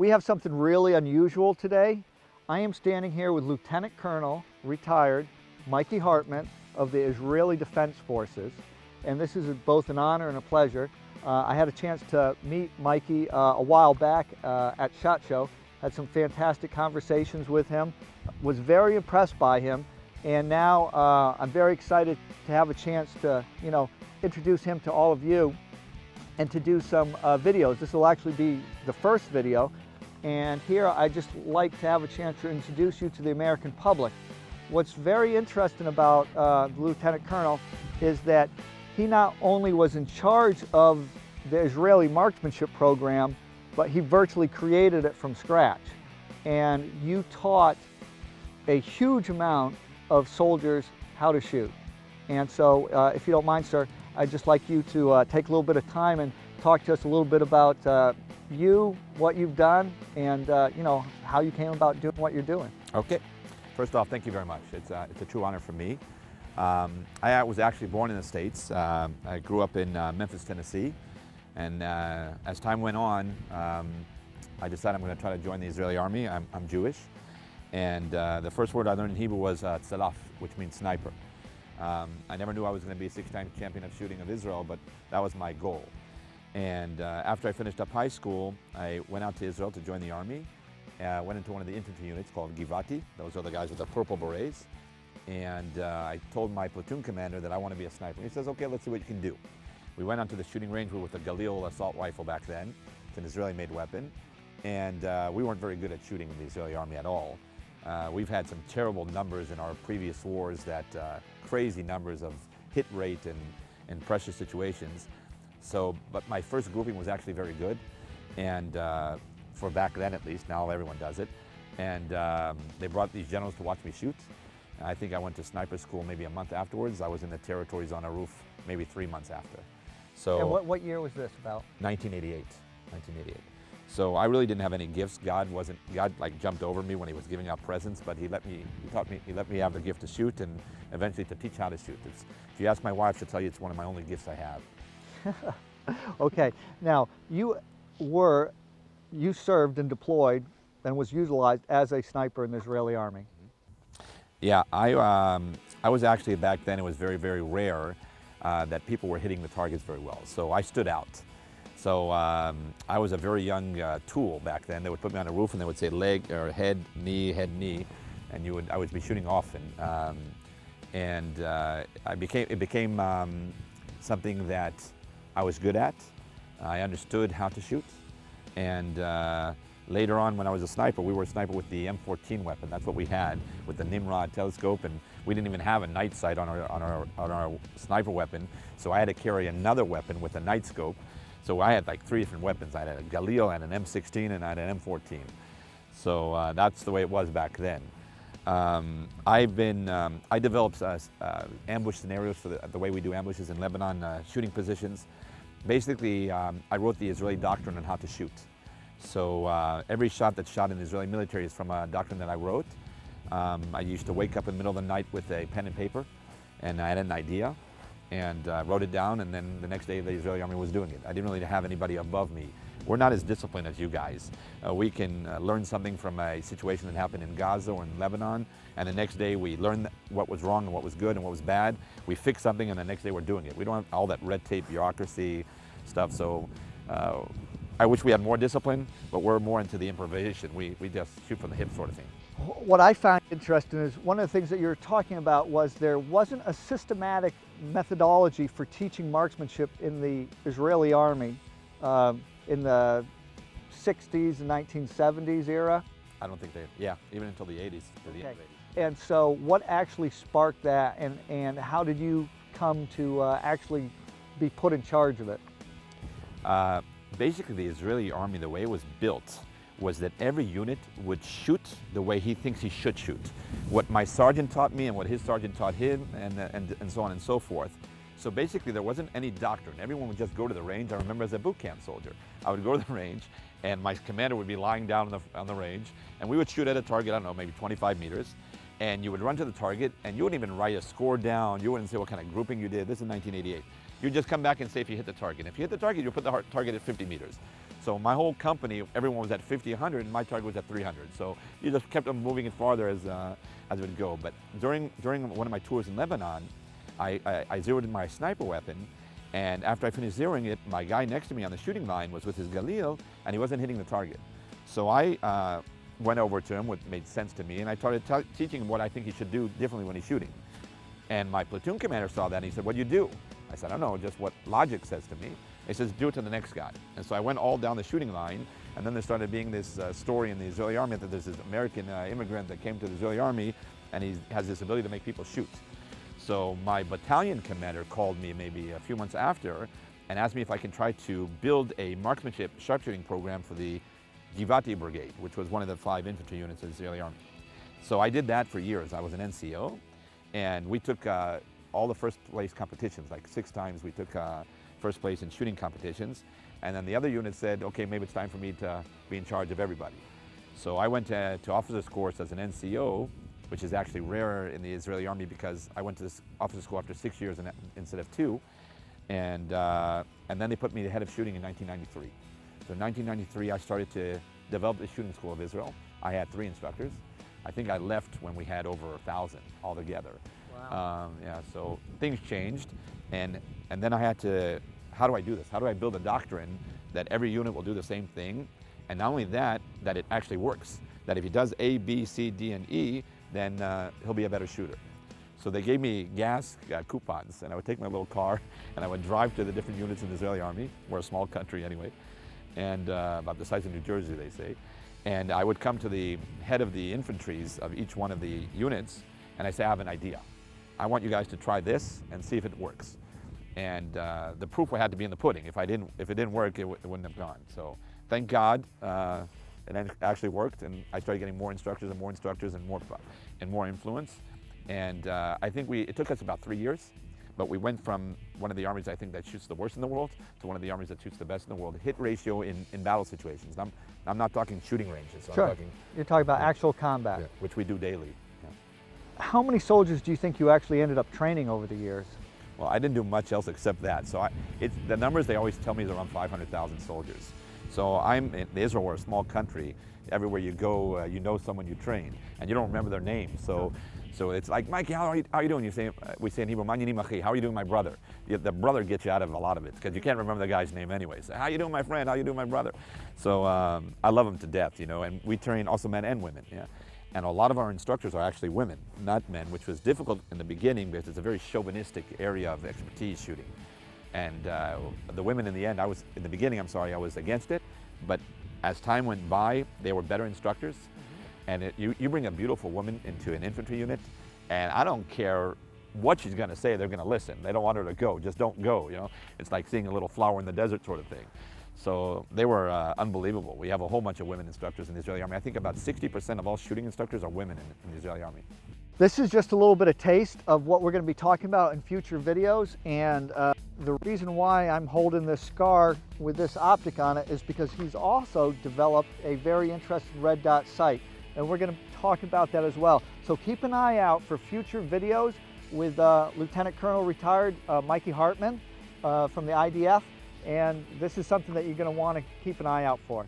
We have something really unusual today. I am standing here with Lieutenant Colonel, retired, Mikey Hartman of the Israeli Defense Forces, and this is both an honor and a pleasure. I had a chance to meet Mikey a while back at SHOT Show, had some fantastic conversations with him, was very impressed by him, and now I'm very excited to have a chance to, introduce him to all of you and to do some videos. This will actually be the first video, and here I just like to have a chance to introduce you to the American public. What's very interesting about the Lieutenant Colonel is that he not only was in charge of the Israeli marksmanship program, but he virtually created it from scratch. And you taught a huge amount of soldiers how to shoot. And so if you don't mind, sir, I'd just like you to take a little bit of time and talk to us a little bit about you, what you've done, and how you came about doing what you're doing. Okay. First off, thank you very much. It's a true honor for me. I was actually born in the States. I grew up in Memphis, Tennessee, and as time went on, I decided I'm going to try to join the Israeli army. I'm Jewish, and the first word I learned in Hebrew was tzalaf, which means sniper. I never knew I was going to be a six-time champion of shooting of Israel, but that was my goal. And after I finished up high school, I went out to Israel to join the army. Went into one of the infantry units called Givati. Those are the guys with the purple berets. And I told my platoon commander that I want to be a sniper. He says, okay, let's see what you can do. We went onto the shooting range with a Galil assault rifle back then. It's an Israeli-made weapon. And we weren't very good at shooting in the Israeli army at all. We've had some terrible numbers in our previous wars, that crazy numbers of hit rate and pressure situations. So, but my first grouping was actually very good. And for back then at least, now everyone does it. And they brought these generals to watch me shoot. I think I went to sniper school maybe a month afterwards. I was in the territories on a roof maybe 3 months after. So. And what year was this about? 1988. 1988. So I really didn't have any gifts. God like jumped over me when he was giving out presents, but he let me have the gift to shoot and eventually to teach how to shoot. If you ask my wife, she'll tell you it's one of my only gifts I have. Okay, now you served and deployed and was utilized as a sniper in the Israeli army. Yeah, I was actually, back then it was very, very rare that people were hitting the targets very well. So I stood out. So I was a very young tool back then. They would put me on a roof and they would say leg or head, knee, and I would be shooting often. It became something that I was good at. I understood how to shoot. And later on, when I was a sniper, we were a sniper with the M14 weapon. That's what we had with the Nimrod telescope, and we didn't even have a night sight on our sniper weapon. So I had to carry another weapon with a night scope. So I had like 3 different weapons. I had a Galil and an M16 and I had an M14. So that's the way it was back then. I developed ambush scenarios for the way we do ambushes in Lebanon, shooting positions. Basically, I wrote the Israeli doctrine on how to shoot. So every shot that's shot in the Israeli military is from a doctrine that I wrote. I used to wake up in the middle of the night with a pen and paper, and I had an idea, and wrote it down, and then the next day the Israeli army was doing it. I didn't really have anybody above me. We're not as disciplined as you guys. We can learn something from a situation that happened in Gaza or in Lebanon, and the next day we learn what was wrong and what was good and what was bad. We fix something, and the next day we're doing it. We don't have all that red tape, bureaucracy stuff, so I wish we had more discipline, but we're more into the improvisation. We just shoot from the hip sort of thing. What I found interesting is one of the things that you were talking about was there wasn't a systematic methodology for teaching marksmanship in the Israeli army in the 60s and 1970s era. I don't think even until the 80s. Okay. And so what actually sparked that, and how did you come to actually be put in charge of it? Basically, the Israeli army, the way it was built, was that every unit would shoot the way he thinks he should shoot. What my sergeant taught me and what his sergeant taught him, and so on and so forth. So basically there wasn't any doctrine. Everyone would just go to the range. I remember as a boot camp soldier, I would go to the range and my commander would be lying down on the range and we would shoot at a target, I don't know, maybe 25 meters. And you would run to the target and you wouldn't even write a score down. You wouldn't say what kind of grouping you did. This is 1988. You'd just come back and say if you hit the target. If you hit the target, you put the target at 50 meters. So my whole company, everyone was at 50, 100, and my target was at 300. So you just kept on moving it farther as it would go. But during one of my tours in Lebanon, I zeroed in my sniper weapon, and after I finished zeroing it, my guy next to me on the shooting line was with his Galil, and he wasn't hitting the target. So I went over to him, what made sense to me, and I started teaching him what I think he should do differently when he's shooting. And my platoon commander saw that, and he said, "What do you do?" I said, "I don't know, just what logic says to me." He says, "Do it to the next guy." And so I went all down the shooting line, and then there started being this story in the Israeli army that there's this American immigrant that came to the Israeli army, and he has this ability to make people shoot. So my battalion commander called me maybe a few months after and asked me if I can try to build a marksmanship sharpshooting program for the Givati Brigade, which was one of the 5 infantry units of the Israeli army. So I did that for years. I was an NCO, and we took all the first place competitions, like 6 times we took first place in shooting competitions. And then the other unit said, okay, maybe it's time for me to be in charge of everybody. So I went to officers course as an NCO, which is actually rarer in the Israeli army because I went to this officer school after 6 years instead of 2. And then they put me the head of shooting in 1993. So in 1993, I started to develop the shooting school of Israel. I had 3 instructors. I think I left when we had over 1,000 altogether. Wow. Yeah, so things changed, and then I had to, how do I do this? How do I build a doctrine that every unit will do the same thing? And not only that, that it actually works. That if he does A, B, C, D, and E, then he'll be a better shooter. So they gave me gas coupons, and I would take my little car, and I would drive to the different units in the Israeli army. We're a small country anyway, and about the size of New Jersey, they say. And I would come to the head of the infantries of each one of the units, and I say, I have an idea. I want you guys to try this and see if it works. And the proof had to be in the pudding. If it didn't work, it wouldn't have gone. So thank God it actually worked, and I started getting more instructors and more influence. And I think it took us about 3 years, but we went from one of the armies I think that shoots the worst in the world to one of the armies that shoots the best in the world. Hit ratio in battle situations. I'm not talking shooting ranges. So sure. You're talking about actual combat. Yeah, which we do daily. How many soldiers do you think you actually ended up training over the years? Well, I didn't do much else except that. So the numbers they always tell me is around 500,000 soldiers. So Israel, we're a small country. Everywhere you go, you know someone you train, and you don't remember their name. So it's like, Mikey, how are you doing? We say in Hebrew, Mani Machi, how are you doing, my brother? The brother gets you out of a lot of it because you can't remember the guy's name anyway. So, how you doing, my friend? How you doing, my brother? So I love them to death, and we train also men and women. Yeah. And a lot of our instructors are actually women, not men, which was difficult in the beginning because it's a very chauvinistic area of expertise shooting. And the women in the end, I was against it, but as time went by, they were better instructors. And you bring a beautiful woman into an infantry unit, and I don't care what she's gonna say, they're gonna listen. They don't want her to go, just don't go, It's like seeing a little flower in the desert sort of thing. So they were unbelievable. We have a whole bunch of women instructors in the Israeli army. I think about 60% of all shooting instructors are women in the Israeli army. This is just a little bit of taste of what we're going to be talking about in future videos, and the reason why I'm holding this scar with this optic on it is because he's also developed a very interesting red dot sight, and we're going to talk about that as well. So keep an eye out for future videos with Lieutenant Colonel retired Mikey Hartman from the IDF, and this is something that you're going to want to keep an eye out for.